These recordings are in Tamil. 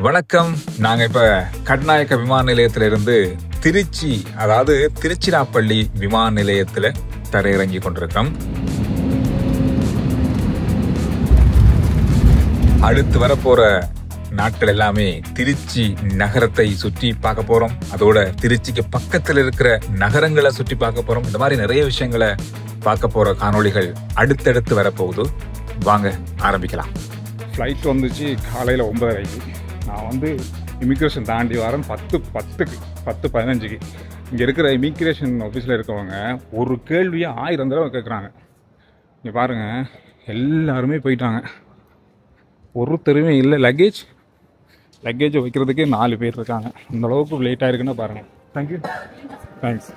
வணக்கம். நாங்கள் இப்போ கட்நாயக்க விமான நிலையத்திலிருந்து திருச்சி, அதாவது திருச்சிராப்பள்ளி விமான நிலையத்தில் தரையிறங்கி கொண்டிருக்கிறோம். அடுத்து வரப்போகிற நாட்கள் எல்லாமே திருச்சி நகரத்தை சுற்றி பார்க்க போகிறோம். அதோட திருச்சிக்கு பக்கத்தில் இருக்கிற நகரங்களை சுற்றி பார்க்க போகிறோம். இந்த மாதிரி நிறைய விஷயங்களை பார்க்க போகிற காணொளிகள் அடுத்தடுத்து வரப்போகுது. வாங்க ஆரம்பிக்கலாம். ஃப்ளைட் வந்துச்சு காலையில் 9:30. நான் இமிக்ரேஷன் தாண்டி வரேன் 10:15. இங்கே இருக்கிற இமிக்ரேஷன் ஆஃபீஸில் இருக்கவங்க ஒரு கேள்வியை 1000 தடவை கேட்குறாங்க. இங்கே பாருங்கள், எல்லாருமே போயிட்டாங்க, ஒருத்தருமே இல்லை. லக்கேஜை வைக்கிறதுக்கே 4 பேர் இருக்காங்க. அந்த அளவுக்கு லேட் ஆகிருக்குன்னு பாருங்கள். தேங்க்ஸ்.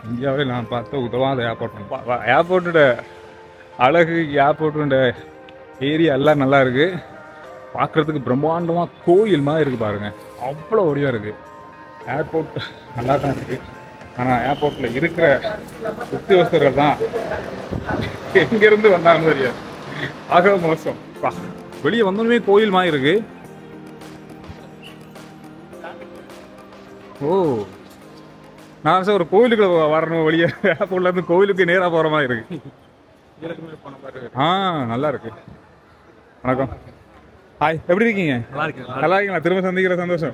இந்தியாவில் நான் பார்த்த உதவாத ஏர்போர்ட்டோட அழகு, ஏர்போர்ட்டோட ஏரியா எல்லாம் நல்லா இருக்குது. பார்க்குறதுக்கு பிரம்மாண்டமாக கோயில் மாதிரி இருக்குது பாருங்கள். அவ்வளோ ஒடியாக இருக்குது. ஏர்போர்ட் நல்லா தான் இருக்குது. ஆனால் ஏர்போர்ட்டில் இருக்கிற உத்தியோகஸ்தர்கள் தான் எங்கேருந்து வந்தாங்கன்னு தெரியாது. ஆக மோசம். வெளியே வந்தோடனே கோயில் மாதிரி இருக்கு. ஓ, நான் சார் ஒரு கோயிலுக்கு வரணும். வெளியே ஏர்போர்ட்லேருந்து கோயிலுக்கு நேராக போகிற மாதிரி இருக்கு. நல்லா இருக்கு. வணக்கம். ஹாய், எப்படி இருக்கீங்க? நல்லா இருக்கீங்களா? திரும்ப சந்திக்கிற சந்தோஷம்.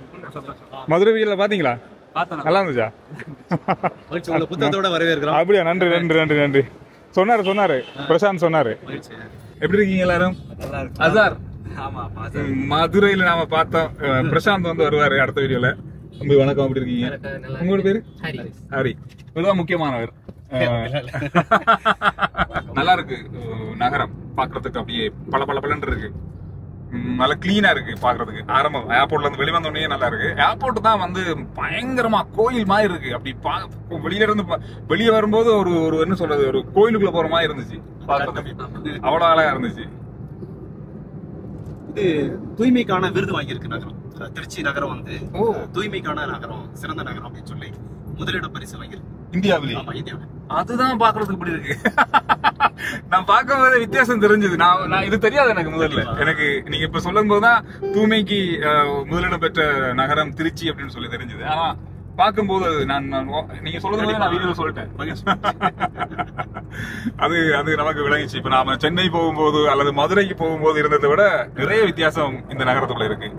மதுரை வீட்டில் பார்த்தீங்களா? நல்லா இருந்துச்சா? புத்தகத்தோட வரவேற்கிறோம். அப்படியா? நன்றி நன்றி நன்றி நன்றி. சொன்னாரு பிரசாந்த் சொன்னாரு. எப்படி இருக்கீங்க எல்லாரும்? அசார், மதுரையில் நாம பார்த்தோம். பிரசாந்த் வருவாரு அடுத்த வீடியோல. வணக்கம், எப்படி இருக்கீங்க? உங்களோட பேரு? ஹரி. இவர்தான் முக்கியமானவர். நல்லா இருக்கு நகரம், பாக்குறதுக்கு அப்படியே பளபளன்னு இருக்கு. நல்லா கிளீனா இருக்கு பாக்குறதுக்கு. ஆரம்பம் ஏர்போர்ட்ல இருந்து வெளிவந்தோடனே நல்லா இருக்கு. ஏர்போர்ட் தான் பயங்கரமா கோயில் மாதிரி இருக்கு. அப்படி வெளியில இருந்து வெளியே வரும்போது ஒரு என்ன சொல்றது, ஒரு கோயிலுக்குள்ள போற மாதிரி இருந்துச்சு பாக்குறதுக்கு. அவ்வளவு அழகா இருந்துச்சு. இது தூய்மைக்கான விருது வாங்கியிருக்கு நகரம். திருச்சி நகரம் தூய்மைக்கான நகரம், சிறந்த நகரம் அப்படின்னு சொல்லி முதலிட பரிசு வாங்கியிருக்கு இந்தியாவிலே. ஆமா, இந்தியாவிலே. அதுதான் பாக்குறதுக்கு இப்படி இருக்கு. நான் பார்க்கும் போதே வித்தியாசம் தெரிஞ்சது. நான் இது தெரியாது எனக்கு முதல்ல. எனக்கு நீங்க இப்ப சொல்லும் போதுதான் தூய்மைக்கு முதலிடம் பெற்ற நகரம் திருச்சி அப்படின்னு சொல்லி தெரிஞ்சது. ஆனா பார்க்கும்போது நீங்க சொல்றது நான் வீடியோல சொல்லிட்டேன். அது நமக்கு விளங்கிச்சு. இப்ப நாம சென்னை போகும்போது அல்லது மதுரைக்கு போகும்போது இருந்ததை விட நிறைய வித்தியாசம் இந்த நகரத்துக்குள்ள இருக்கு.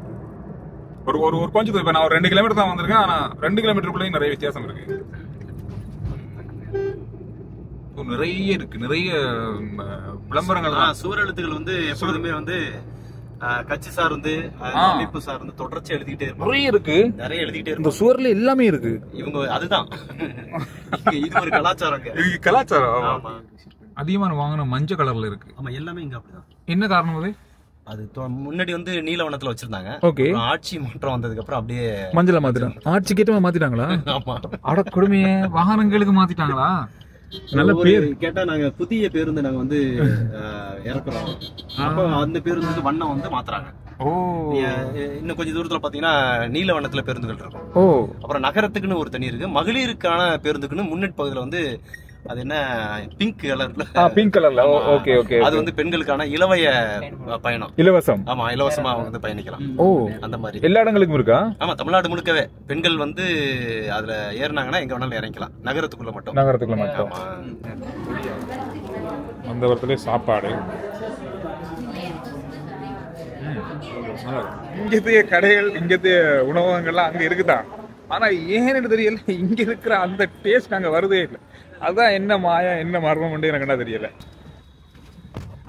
ஒரு கொஞ்சம் இப்ப நான் ஒரு 2 கிலோமீட்டர் தான் வந்திருக்கேன். ஆனா 2 கிலோமீட்டருக்குள்ளேயும் நிறைய வித்தியாசம் இருக்கு. நிறைய இருக்கு, நிறைய விளம்பரங்கள். சுவர் எழுத்துக்கள் எப்பொழுதுமே கட்சி சார் அமைப்பு சார் தொடர்ச்சி எழுதிக்கிட்டே இருக்கு. நிறைய எழுதிக்கிட்டே இருக்கு. இந்த சுவர்ல எல்லாமே இருக்கு. இவங்க அதுதான் இது ஒரு கலாச்சாரம். கலாச்சாரம் அதிகமான வாங்கின மஞ்சள் கலர்ல இருக்கு. ஆமா, எல்லாமே இங்க அப்படிதான். என்ன காரணம்? அது முன்னாடி நீலவனத்துல வச்சிருந்தாங்க. ஆட்சி மாற்றம் வந்ததுக்கு அப்புறம் அப்படியே மஞ்சள மாத்திட்டாங்க. ஆட்சி கேட்டமா மாத்திட்டாங்களா? ஆமா. அட கொடுமையே, வாகனங்களுக்கு மாத்திட்டாங்களா? நல்ல பேர் கேட்டா நாங்க புதிய பேருந்து நாங்க இறக்குறோம். அப்ப அந்த பேருந்து வண்ணம் மாத்துறாங்க. இன்னும் கொஞ்சம் தூரத்துல பாத்தீங்கன்னா நீல வண்ணத்துல பேருந்துகள் இருக்கும். அப்புறம் நகரத்துக்குன்னு ஒரு தனி இருக்கு. மகளிருக்கான பேருந்துக்குன்னு முன்னெட் பகுதியில அது என்ன பிங்க் கலர்ல. Okay okay. அது பெண்களுக்கான இலவய பயணம், இலவசம். ஆமா, இலவசமா பயணிக்கலாம். அந்த மாதிரி எல்லா இடங்களுக்கும் இருக்கா? ஆமா, தமிழ்நாடு முழுக்கவே பெண்கள் அதுல ஏறினாங்கன்னா எங்க வேணாலும் இறங்கிக்கலாம். நகரத்துக்குள்ள மட்டும். அந்த இடத்துல சாப்பாடு, இங்கத்தைய கடைகள், இங்கத்தைய உணவகங்கள்லாம் அங்க இருக்குதான். ஆனா ஏன்னு தெரியல, இங்க இருக்கிற அந்த டேஸ்ட் அங்க வருதே இல்லை. அதுதான் என்ன மாயா, என்ன மர்மம் எனக்கு என்ன தெரியல.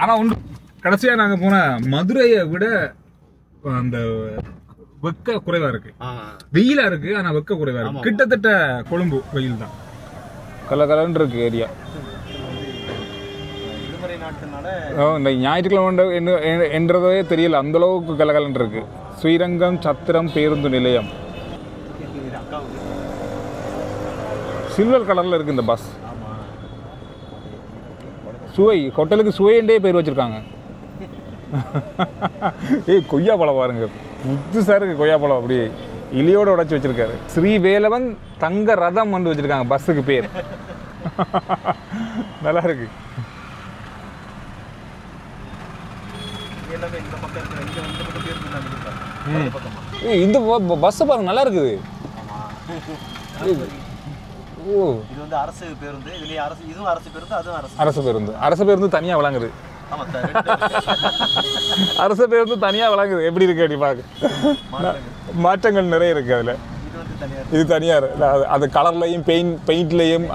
ஆனா ஒன்று, கடைசியா நாங்க போன மதுரையை விட அந்த வெக்க குறைவா இருக்கு. வெயிலா இருக்கு, ஆனா வெக்க குறைவா இருக்கு. கிட்டத்தட்ட கொழும்பு வெயில் தான். கலகலன்னு இருக்கு ஏரியா. இந்த ஞாயிற்றுக்கிழமை என்றதே தெரியல, அந்த அளவுக்கு கலகலன்னு இருக்கு. ஸ்ரீரங்கம் சத்திரம் பேருந்து நிலையம் சில்வர் கலர்ல இருக்கு இந்த பஸ். சுவை ஹோட்டலுக்கு சுவைண்டே பேர் வச்சிருக்காங்க. கொய்யா பழம் பாருங்க, முத்துசா இருக்கு கொய்யா பழம். அப்படியே இலியோட உடைச்சு வச்சிருக்காரு. ஸ்ரீவேலவன் தங்க ரதம் வச்சிருக்காங்க பஸ்ஸுக்கு பேர். நல்லா இருக்கு. எல்லாமே இந்த பக்கம் இருக்கிற இங்க வந்து பேருந்து இந்த பஸ் பாருங்க நல்லா இருக்குது. ஓ இது வந்து அரசு பேருந்து. இதுலயே அரசு, இதுவும் அரசு பேருந்து, அதுவும் அரசு பேருந்து. அரசு பேருந்து தனியா வழங்குது. அரசு பேருந்து தனியா வழங்குது. எப்படி இருக்கு அப்படி பாக்க மாற்றங்கள் நிறைய இருக்கு அதுல. இது தனியார். அது கலர்லையும் பெயிண்ட்லையும்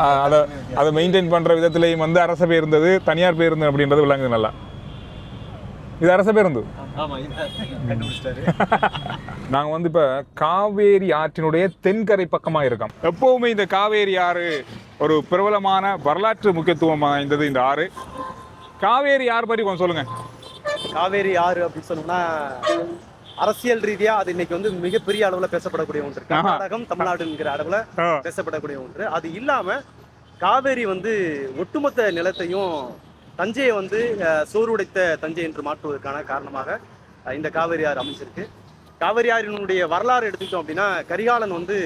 அதை மெயின்டைன் பண்ற விதத்திலையும் வந்து அரசு பேருந்தது தனியார் பேருந்து அப்படின்றது விளங்குது நல்லா. இது அரச பேருந்து. நாங்கள் வந்து இப்போ காவேரி ஆற்றினுடைய தென்கரை பக்கமாக இருக்கோம். எப்போவுமே இந்த காவேரி ஆறு ஒரு பிரபலமான வரலாற்று முக்கியத்துவம் வாய்ந்தது இந்த ஆறு. காவேரி ஆறு பற்றி கொஞ்சம் சொல்லுங்க. காவேரி ஆறு அப்படின்னு சொன்னோம்னா அரசியல் ரீதியா அது இன்னைக்கு வந்து மிகப்பெரிய அளவுல பேசப்படக்கூடிய ஒன்று. கர்நாடகம் தமிழ்நாடுங்கிற அளவுல பேசப்படக்கூடிய ஒன்று. அது இல்லாம காவேரி வந்து ஒட்டுமொத்த நிலத்தையும் தஞ்சையை வந்து சோறுடைத்த தஞ்சை என்று மாற்றுவதற்கான காரணமாக இந்த காவேரி ஆறு அமைச்சிருக்கு. காவேரி ஆறினுடைய வரலாறு எடுத்துக்கிட்டோம் அப்படின்னா கரிகாலன் வந்து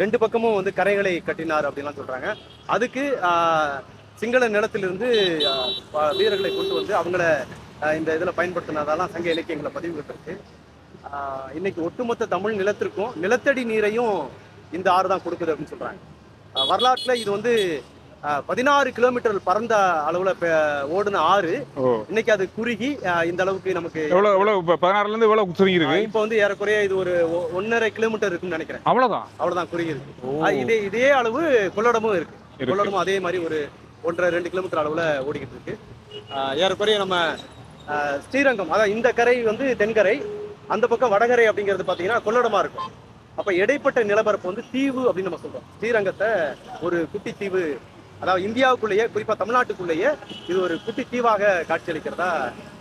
2 பக்கமும் வந்து கரைகளை கட்டினார் அப்படின்லாம் சொல்றாங்க. அதுக்கு சிங்கள நிலத்திலிருந்து வீரர்களை கொண்டு வந்து அவங்கள இந்த இதில் பயன்படுத்தினதெல்லாம் சங்க இலக்கியங்களை பதிவுபட்டிருக்கு. இன்னைக்கு ஒட்டுமொத்த தமிழ் நிலத்திற்கும் நிலத்தடி நீரையும் இந்த ஆறு தான் கொடுக்குது அப்படின்னு சொல்றாங்க. வரலாற்றுல இது வந்து 16 கிலோமீட்டர் பரந்த அளவுல ஓடுன ஆறு இன்னைக்கு அது குறுகி இந்த அளவுக்கு நமக்கு 16ல இருந்து எவ்வளவு சுருங்கி இருக்கு. இப்போ வந்து ஏறக்குறைய இது ஒரு 1.5 கிலோமீட்டர் இருக்குன்னு நினைக்கிறேன். அவ்வளவுதான் குறுகி இருக்கு. இதே அளவு கொள்ளடமும் இருக்கு. கொள்ளடமும் அதே மாதிரி ஒரு 1.5-2 கிலோமீட்டர் அளவுல ஓடிக்கிட்டு இருக்கு. ஏறக்குறைய நம்ம ஸ்ரீரங்கம், அதாவது இந்த கரை வந்து தென்கரை, அந்த பக்கம் வடகரை அப்படிங்கிறது பாத்தீங்கன்னா கொள்ளடமா இருக்கும். அப்ப இடைப்பட்ட நிலப்பரப்பு வந்து தீவு அப்படின்னு நம்ம சொல்றோம். ஸ்ரீரங்கத்தை ஒரு குட்டி தீவு, அதாவது இந்தியாவுக்குள்ளேயே குறிப்பா தமிழ்நாட்டுக்குள்ளேயே இது ஒரு குட்டி தீவாக காட்சியளிக்கிறதா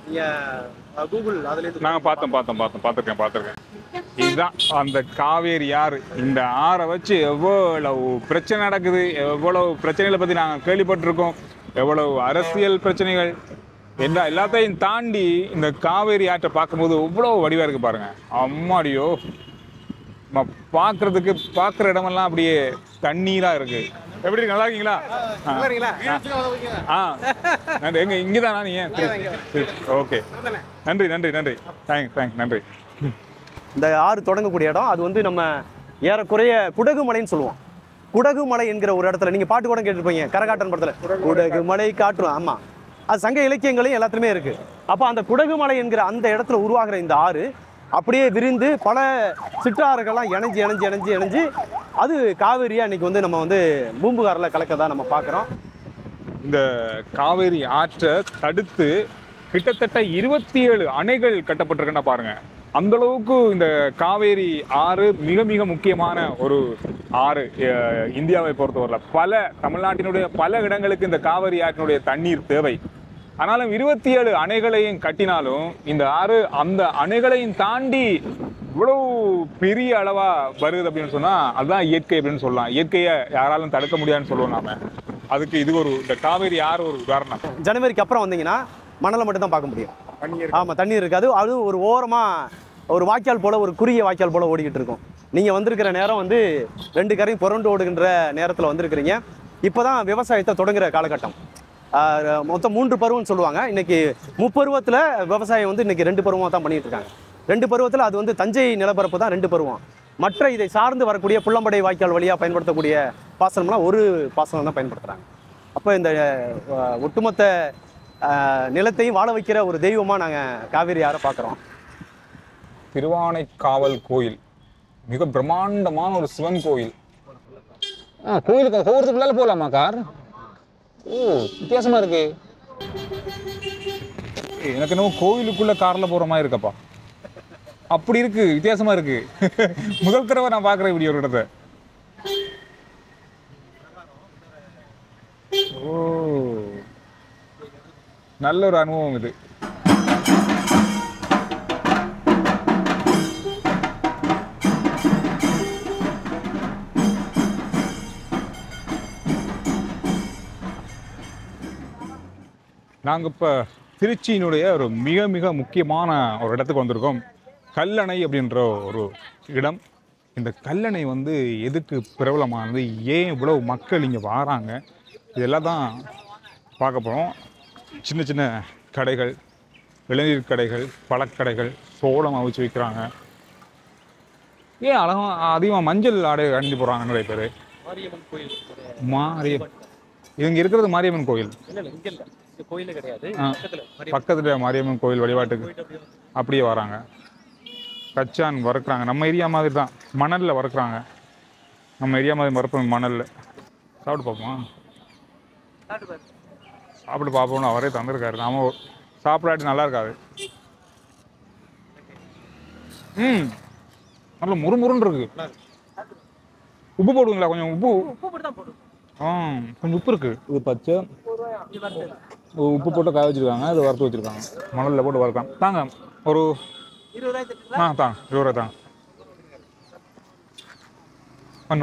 நீங்க கூகுள் அதுல இருந்து நாங்க பார்த்திருக்கேன். இதுதான் அந்த காவேரி ஆறு. இந்த ஆறை வச்சு எவ்வளவு பிரச்சனை நடக்குது, எவ்வளவு பிரச்சனைகளை பத்தி நாங்க கேள்விப்பட்டிருக்கோம், எவ்வளவு அரசியல் பிரச்சனைகள் எல்லாத்தையும் தாண்டி இந்த காவேரி ஆற்றை பார்க்கும்போது எவ்வளவு வடிவா இருக்கு பாருங்க. அம்மாடியோ, பார்க்குற இடமெல்லாம் அப்படியே தண்ணீரா இருக்கு. எப்படி இருக்கு? நல்லா இருக்கீங்களா? எங்க இங்கதானா நீங்க? ஓகே, நன்றி. தேங்க்ஸ். நன்றி. இந்த ஆறு தொடங்கக்கூடிய இடம் அது வந்து நம்ம ஏறக்குறைய குடகுமலைன்னு சொல்லுவோம். குடகுமலை என்கிற ஒரு இடத்துல நீங்க பாட்டு கூட கேட்டிருப்பீங்க, கரகாட்டன் படத்துல குடகுமலை காட்டுறோம். ஆமா, அது சங்க இலக்கியங்களையும் எல்லாத்துலயுமே இருக்கு. அப்ப அந்த குடகுமலை என்கிற அந்த இடத்துல உருவாகிற இந்த ஆறு அப்படியே விரிந்து பல சிற்றாறுகள்லாம் இணைஞ்சு அது காவேரியா இன்னைக்கு வந்து நம்ம வந்து பூம்புகாரில் கலக்கதா நம்ம பார்க்குறோம். இந்த காவேரி ஆற்றை தடுத்து கிட்டத்தட்ட 27 அணைகள் கட்டப்பட்டிருக்குன்னா பாருங்க. அந்த அளவுக்கு இந்த காவேரி ஆறு மிக மிக முக்கியமான ஒரு ஆறு இந்தியாவை பொறுத்தவரையில். தமிழ்நாட்டினுடைய பல இடங்களுக்கு இந்த காவேரி ஆற்றினுடைய தண்ணீர் தேவை. ஆனாலும் 27 அணைகளையும் கட்டினாலும் இந்த ஆறு அந்த அணைகளையும் தாண்டி இவ்வளவு பெரிய அளவா வருது அப்படின்னு சொன்னா அதுதான் இயற்கை அப்படின்னு சொல்லலாம். இயற்கையை யாராலும் தடுக்க முடியாதுன்னு சொல்லுவோம் நாம. அதுக்கு இது இந்த காவேரி ஆறு ஒரு உதாரணம். ஜனவரிக்கு அப்புறம் வந்தீங்கன்னா மணலை மட்டும் தான் பார்க்க முடியும். ஆமா, தண்ணீர் இருக்காது. அது ஒரு ஓரமா ஒரு வாய்க்கால் போல, ஒரு குறுகிய வாய்க்கால் போல ஓடிக்கிட்டு இருக்கும். நீங்க வந்திருக்கிற நேரம் வந்து 2 கரையும் புரண்டு ஓடுகின்ற நேரத்துல வந்திருக்கிறீங்க. இப்போதான் விவசாயத்தை தொடங்குற காலகட்டம். மொத்தம் 3 பருவம்னு சொல்லுவாங்க. இன்னைக்கு முப்பருவத்தில் விவசாயம் வந்து இன்னைக்கு 2 பருவமாக தான் பண்ணிட்டு இருக்காங்க. 2 பருவத்தில் அது வந்து தஞ்சை நிலப்பரப்பு தான் 2 பருவம். மற்ற இதை சார்ந்து வரக்கூடிய புள்ளம்படை வாய்க்கால் வழியாக பயன்படுத்தக்கூடிய பாசனம்லாம் ஒரு பாசனம் தான் பயன்படுத்துகிறாங்க. அப்போ இந்த ஒட்டுமொத்த நிலத்தையும் வாழ வைக்கிற ஒரு தெய்வமாக நாங்கள் காவேரி ஆறை பார்க்குறோம். திருவானைக்காவல் கோயில் மிக பிரம்மாண்டமான ஒரு சிவன் கோயில். கோயிலுக்கு கோபுரத்துக்குள்ளால போகலாமா கார்? ஓ, வித்தியாசமா இருக்கு. எனக்கு என்னவோ கோயிலுக்குள்ள கார்ல போற மாதிரி இருக்கப்பா. அப்படி இருக்கு, வித்தியாசமா இருக்கு. முதல் தடவை நான் பாக்குறேன் இப்படி ஒரு இடத்தை. ஓ, நல்ல ஒரு அனுபவம் இது. நாங்கள் இப்போ திருச்சியினுடைய ஒரு மிக மிக முக்கியமான ஒரு இடத்துக்கு வந்திருக்கோம். கல்லணை அப்படின்ற ஒரு இடம். இந்த கல்லணை வந்து எதுக்கு பிரபலமானது, ஏன் இவ்வளவு மக்கள் இங்கே வராங்க, இதெல்லாம் தான் பார்க்க போகிறோம். சின்ன சின்ன கடைகள், இளநீர் கடைகள், பழக்கடைகள், சோளம் அவிச்சு வைக்கிறாங்க. ஏன் அழகா அதிகமாக மஞ்சள் ஆடை அணிந்து போகிறாங்க நிறைய பேர்? மாரியம்மன் கோயில். இவங்க இருக்கிறது மாரியம்மன் கோயில் கோயிலே கிடையாது, பக்கத்துல மாரியம்மன் கோயில் வழிபாட்டுக்கு அப்படியே வராங்க. கச்சான் வறுக்குறாங்க. நம்ம ஏரியா மாதிரி தான், மணலில் வறுக்குறாங்க. நம்ம ஏரியா மாதிரி வறுப்போம் மணலில். சாப்பிட்டு பார்ப்போமா? சாப்பிட்டு பார்ப்போம்னு அவரே தந்திருக்காரு. நாம சாப்பிடாட்டி நல்லா இருக்காது. நல்ல முறுமுறுன்னு இருக்கு. உப்பு போடுவீங்களா? கொஞ்சம் உப்பு கொஞ்சம் உப்பு இருக்கு. இது பச்சை உப்பு போட்டு காய வச்சிருக்காங்க. இது வறுத்து வச்சிருக்காங்க. மணலில் போட்டு வறுக்கலாம். தாங்க ஒரு 20 தாங்க. 20 ரூபாய் தாங்க.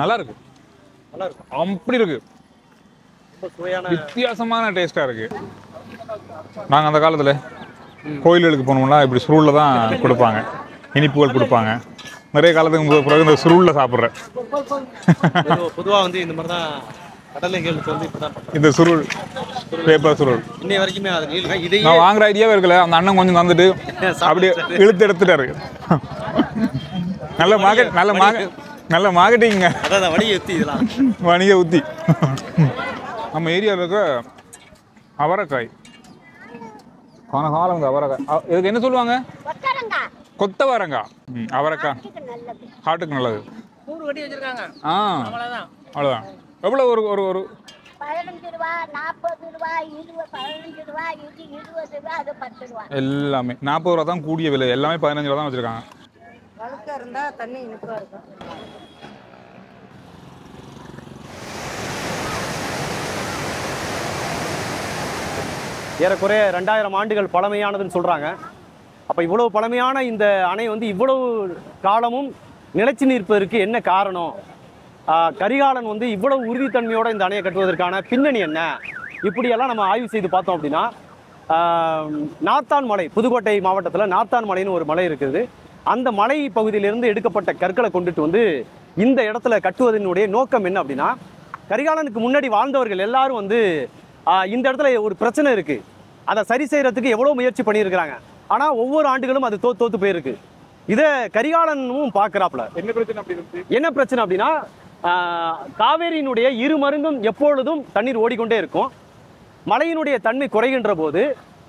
நல்லா இருக்கு. அப்படி இருக்கு. வித்தியாசமான டேஸ்டா இருக்கு. நாங்கள் அந்த காலத்தில் கோயில்களுக்கு போனோம்னா இப்படி சுருளில் தான் கொடுப்பாங்க, இனிப்புகள் கொடுப்பாங்க. நிறைய காலத்துக்கு பிறகு இந்த சுருளில் சாப்பிட்றேன். பொதுவாக வந்து இந்த மாதிரி தான் கடலைகளுக்கு வந்து இந்த சுருள், பேப்பர் சுருள் இன்னை வரைக்குமே அது நான் வாங்குற ஐடியாவே இருக்கல. அந்த அண்ணன் கொஞ்சம் தந்துட்டு அப்படியே இழுத்து எடுத்துட்டாரு. நல்ல மார்க்கெட்டிங்க. அதான் வணிக உத்தி. இதெல்லாம் வணிக உத்தி. நம்ம ஏரியாவில் இருக்க அவரைக்காய், காலம் அவரைக்காய். இதுக்கு என்ன சொல்லுவாங்க? கொத்தவரங்காய். அவரைக்காய் ஹார்ட்டுக்கு நல்லது. அவ்வளோதான். எவ்வளோ? ஒரு ஒரு ஒரு 15 ரூபா, 40 ரூபா, 15 ரூபா, 20 ரூபா, அது 10 ரூபா. எல்லாமே 40 ரூபா தான் கூடிய விலை. எல்லாமே 15 ரூபா தான் வச்சிருக்காங்க. வழுக்க இருந்தா தண்ணி இனிப்பா இருக்கும். ஏறக்குறைய 2000 ஆண்டுகள் பழமையானதுன்னு சொல்றாங்க. அப்ப இவ்வளவு பழமையான இந்த அணை வந்து இவ்வளவு காலமும் நிலைச்சு நிற்பதற்கு என்ன காரணம்? கரிகாலன் வந்து இவ்வளவு உறுதித்தன்மையோட இந்த அணையை கட்டுவதற்கான பின்னணி என்ன? இப்படியெல்லாம் நம்ம ஆய்வு செய்து பார்த்தோம் அப்படின்னா, நார்த்தான் மலை, புதுக்கோட்டை மாவட்டத்தில் நார்த்தான் மலைன்னு ஒரு மலை இருக்குது. அந்த மலை பகுதியிலிருந்து எடுக்கப்பட்ட கற்களை கொண்டுட்டு வந்து இந்த இடத்துல கட்டுவதனுடைய நோக்கம் என்ன அப்படின்னா, கரிகாலனுக்கு முன்னாடி வாழ்ந்தவர்கள் எல்லாரும் வந்து இந்த இடத்துல ஒரு பிரச்சனை இருக்கு, அதை சரி செய்யறதுக்கு எவ்வளோ முயற்சி பண்ணியிருக்கிறாங்க. ஆனால் ஒவ்வொரு ஆண்டுகளும் அது தோத்து போயிருக்கு. இதை கரிகாலனும் பார்க்குறாப்புல. என்ன பிரச்சனை அப்படின்னா, காவேரியினுடைய இரு மருங்கும் எப்பொழுதும் தண்ணீர் ஓடிக்கொண்டே இருக்கும். மழையினுடைய தன்மை குறைகின்ற போது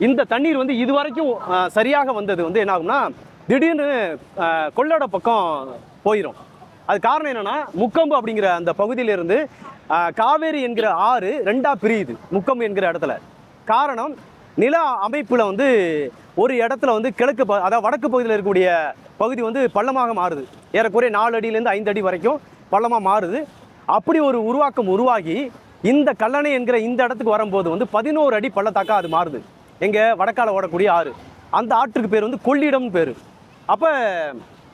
இந்த தண்ணீர் வந்து இதுவரைக்கும் சரியாக வந்தது வந்து என்ன ஆகும்னா, திடீர்னு கொள்ளட பக்கம் போயிடும். அது காரணம் என்னன்னா, முக்கம்பு அப்படிங்கிற அந்த பகுதியிலிருந்து காவேரி என்கிற ஆறு 2ஆ பிரியுது முக்கம்பு என்கிற இடத்துல. காரணம், நில அமைப்பில் வந்து ஒரு இடத்துல வந்து கிழக்கு அதாவது வடக்கு பகுதியில் இருக்கக்கூடிய பகுதி வந்து பள்ளமாக மாறுது. ஏறக்குறைய 4 அடியிலேருந்து 5 அடி வரைக்கும் பள்ளமாக மாறுது. அப்படி ஒரு உருவாக்கம் உருவாகி இந்த கல்லணை என்கிற இந்த இடத்துக்கு வரும்போது வந்து 11 அடி பள்ளத்தாக்கா அது மாறுது. எங்கள் வடக்கால ஓடக்கூடிய ஆறு, அந்த ஆற்றுக்கு பேர் வந்து கொள்ளிடம்னு பேர். அப்போ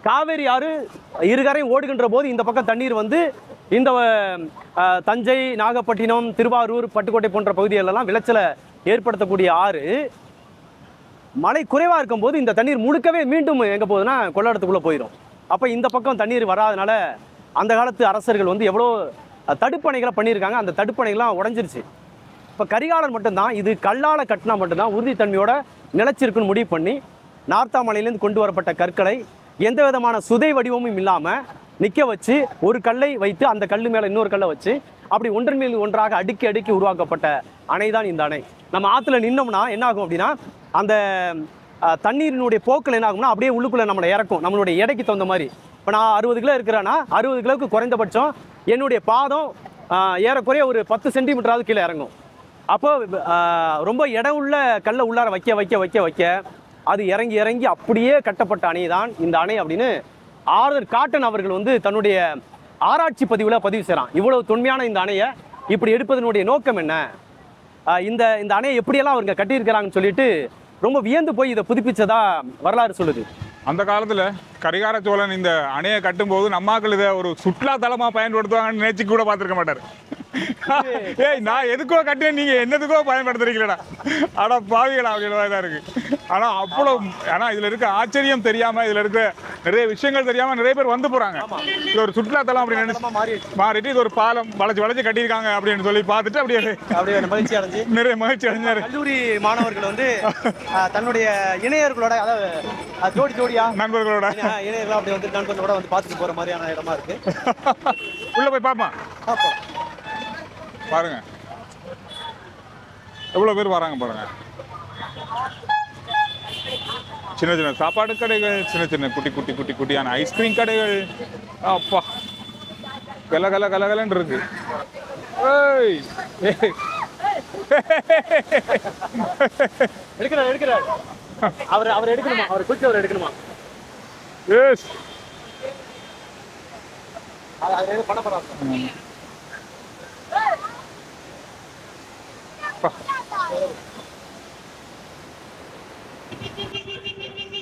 காவேரி ஆறு இருகரையும் ஓடுகின்ற போது இந்த பக்கம் தண்ணீர் வந்து இந்த தஞ்சை, நாகப்பட்டினம், திருவாரூர், பட்டுக்கோட்டை போன்ற பகுதிகளெல்லாம் விளைச்சலை ஏற்படுத்தக்கூடிய ஆறு மழை குறைவாக இருக்கும்போது இந்த தண்ணீர் முழுக்கவே மீண்டும் எங்கே போகுதுன்னா கொள்ளடத்துக்குள்ளே போயிடும். அப்போ இந்த பக்கம் தண்ணீர் வராதனால அந்த காலத்து அரசர்கள் வந்து எவ்வளோ தடுப்பணைகளை பண்ணியிருக்காங்க. அந்த தடுப்பணைகள்லாம் உடஞ்சிருச்சு. இப்போ கரிகாலன் மட்டும்தான் இது கல்லால் கட்டினா மட்டும்தான் உறுதித்தன்மையோட நிலச்சிருக்குன்னு முடிவு பண்ணி நார்த்தாமலையிலேருந்து கொண்டு வரப்பட்ட கற்களை எந்த விதமான சுதை வடிவமும் இல்லாமல் நிற்க வச்சு ஒரு கல்லை வைத்து அந்த கல் மேலே இன்னொரு கல்லை வச்சு அப்படி ஒன்றன் மேல் ஒன்றாக அடுக்கி அடுக்கி உருவாக்கப்பட்ட அணை தான் இந்த அணை. நம்ம ஆற்றுல நின்னோம்னா என்ன ஆகும் அப்படின்னா, அந்த தண்ணீரினுடைய போக்கில் என்ன ஆகும்னா அப்படியே உள்ளுக்குள்ளே நம்மளை இறக்கும். நம்மளுடைய எடைக்கு தகுந்த மாதிரி. இப்போ நான் 60 கிலோ இருக்கிறேன்னா 60 கிலோவுக்கு குறைந்தபட்சம் என்னுடைய பாதம் ஏறக்குறைய ஒரு 10 சென்டிமீட்டராவது கீழே இறங்கும். அப்போ ரொம்ப இடம் உள்ள கல்லை உள்ளார வைக்க வைக்க வைக்க வைக்க அது இறங்கி இறங்கி அப்படியே கட்டப்பட்ட அணை தான் இந்த அணை அப்படின்னு ஆர்தர் காட்டன் அவர்கள் வந்து தன்னுடைய ஆராய்ச்சி பதிவில் பதிவு செய்கிறான். இவ்வளவு தொன்மையான இந்த அணையை இப்படி எடுப்பதனுடைய நோக்கம் என்ன, இந்த அணையை எப்படியெல்லாம் அவங்க கட்டியிருக்கிறாங்கன்னு சொல்லிட்டு ரொம்ப வியந்து போய் இதை புதுப்பிச்சதா வரலாறு சொல்லுது. அந்த காலத்தில் கரிகால சோழன் இந்த அணையை கட்டும்போது நம்மாக்கள் இதை ஒரு சுற்றுலா தலமாக பயன்படுத்துவாங்கன்னு நினைச்சு கூட பார்த்துருக்க மாட்டார். ஏய் நான் எதுக்கோ கட்டினேன், நீங்க என்னதுக்கோ பயன்படுத்துறீங்களா? ஆனா பாவிகளா அப்படின்ற மாதிரி தான் இருக்கு. ஆனா அவ்வளவு, ஆனா இதுல இருக்க ஆச்சரியம் தெரியாம, இதுல இருக்க நிறைய விஷயங்கள் தெரியாம நிறைய பேர் வந்து போறாங்க. இது ஒரு சுற்றுலாத்தலம் அப்படின்னு நினைச்சு மாறிட்டு இது ஒரு பாலம் வளைச்சு கட்டியிருக்காங்க அப்படின்னு சொல்லி பார்த்துட்டு அப்படியே மகிழ்ச்சி அடைஞ்சு நிறைய மகிழ்ச்சி அடைஞ்சாரு. கல்லூரி மாணவர்கள் வந்து தன்னுடைய இணையர்களோட, அதாவது ஜோடியா நண்பர்களோட இணையர்கள் அப்படி வந்து நண்பர்களோட வந்து பார்த்துட்டு போற மாதிரியான இடமா இருக்கு. உள்ள போய் பார்ப்போம். பாருங்க எவ்வளவு பேர் வராங்க பாருங்க. சின்ன சின்ன சாப்பாடு கடைகள், சின்ன சின்ன குட்டியான ஐஸ்கிரீம் கடைகள். அப்பா கலகலன்னு இருக்கு. எடுக்கிறார் அவர் எடுக்கணுமா? அவர் குளிச்சு அவர் எடுக்கணுமா? எஸ் பண்ண போறாங்க.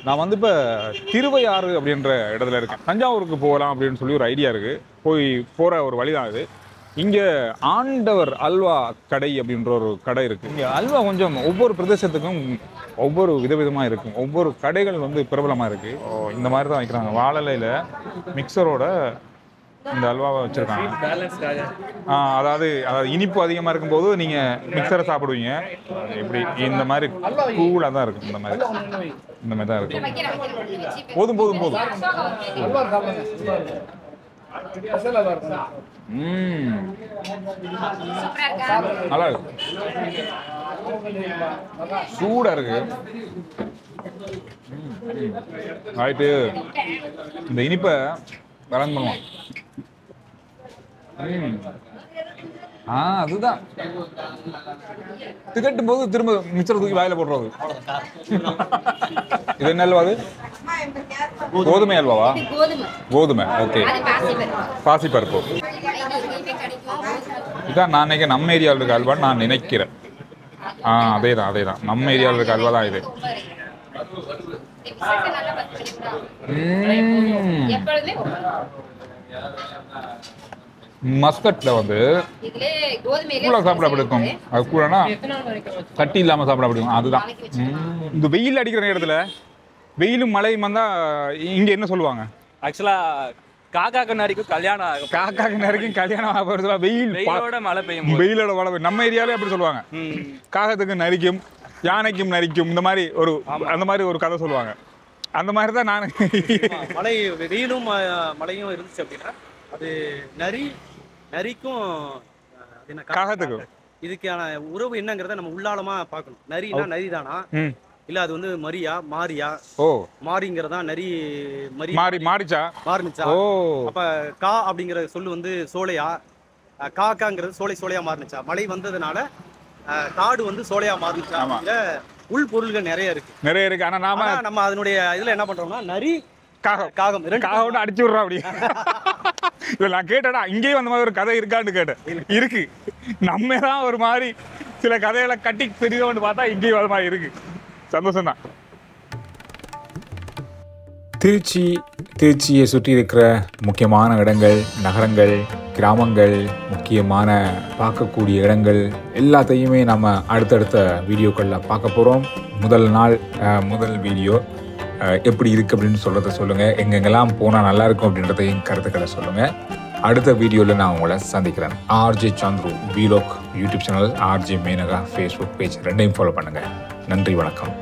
நான் வந்து இப்போ திருவையாறு அப்படின்ற இடத்துல இருக்கேன். தஞ்சாவூருக்கு போகலாம் அப்படின்னு சொல்லி ஒரு ஐடியா இருக்குது. போகிற ஒரு வழிதான் இது. இங்கே ஆண்டவர் அல்வா கடை அப்படின்ற ஒரு கடை இருக்குது. இங்கே அல்வா கொஞ்சம் ஒவ்வொரு பிரதேசத்துக்கும் ஒவ்வொரு விதவிதமாக இருக்கும். ஒவ்வொரு கடைகள் வந்து பிரபலமாக இருக்குது. இந்த மாதிரி தான் வைக்கிறாங்க. வாழலையில் மிக்சரோட இந்த அல்வாவை வச்சுருக்காங்க. அதாவது இனிப்பு அதிகமாக இருக்கும்போது நீங்கள் மிக்சரை சாப்பிடுவீங்க. இப்படி இந்த மாதிரி கூலாக தான் இருக்கும். இந்த மாதிரி தான் இருக்கும். போதும் நல்லா இருக்கு. சூடா இருக்கு. ஆயிட்டு இந்த இனிப்பை கலந்து பண்ணுவான். அதுதான் திகட்டும் போது திரும்ப மிச்சரை தூக்கி வாயில போடுறது. இது என்ன அல்வா? அது கோதுமை அல்வாவா? கோதுமை. ஓகே, பாசிப்பருப்பு. இதான் நான் நினைக்கிறேன் நம்ம ஏரியாவில் இருக்க அல்வான்னு நான் நினைக்கிறேன். அதேதான் நம்ம ஏரியாவில் இருக்க அல்வா தான் இது. மஸ்கட்ல வந்து கூட சாப்பிட பிடிக்கும். அது கூடனா கட்டி இல்லாம சாப்பிட பிடிக்கும். அதுதான். இந்த வெயில் அடிக்கிற நேரத்துல வெயிலும் மழையும் வந்தா இங்க என்ன சொல்லுவாங்க? ஆக்சுவலா காக்காக்கு நரிக்கும் கல்யாணம் ஆகும். காக்காக்கு நரிக்கும் கல்யாணம் ஆகுறதுல வெயிலோட மழை பெய்யும். வெயிலோட மழை பெய்யும். நம்ம ஏரியாலே அப்படி சொல்லுவாங்க. காகத்துக்கு நரிக்கும், யானைக்கும் நரிக்கும், இந்த மாதிரி அந்த மாதிரி ஒரு கதை சொல்லுவாங்க. அந்த மாதிரி தான் நான் மழை வெயிலும் மழையும் இருந்துச்சு அப்படின்னா அது நரிக்கும் காகத்துக்கும் இதுக்கான உறவு என்னங்கிறத நம்ம உள்ளாலமா பார்க்கணும். நரினா நரிதானா, இல்ல அது வந்து மாரியா? மாரிங்கிறதா நரி மாறிச்சா? அப்ப கா அப்படிங்கிற சொல்லு வந்து சோலையா, காக்காங்கிறது சோலையா மாறினுச்சா? மழை வந்ததுனால காடு வந்து சோலையா மாறினுச்சா? உள் பொருள்கள் நிறைய இருக்கு. ஆனா நம்ம அதனுடைய இதுல என்ன பண்றோம்னா நரி காகம் அடிச்சு விடுறோம். அப்படி இல்ல நான் கேட்டேடா, இங்கேயும் அந்த மாதிரி ஒரு கதை இருக்கான்னு கேட்டேன். இருக்கு. நம்ம தான் ஒரு மாதிரி சில கதைகளை கட்டி தெரியும்னு பார்த்தா இங்கேயும் அது மாதிரி இருக்கு. சந்தோஷம் தான். திருச்சியை சுற்றி இருக்கிற முக்கியமான இடங்கள், நகரங்கள், கிராமங்கள், முக்கியமான பார்க்கக்கூடிய இடங்கள் எல்லாத்தையுமே நம்ம அடுத்தடுத்த வீடியோக்களில் பார்க்க போகிறோம். முதல் வீடியோ எப்படி இருக்குது அப்படின்னு சொல்லுங்கள். எங்கெங்கெல்லாம் போனால் நல்லாயிருக்கும் அப்படின்றதையும் கருத்துக்களை சொல்லுங்கள். அடுத்த வீடியோவில் நான் உங்களை சந்திக்கிறேன். RJ Chandru vlog YouTube channel, RJ Menaka Facebook page ரெண்டையும் ஃபாலோ பண்ணுங்கள். நன்றி, வணக்கம்.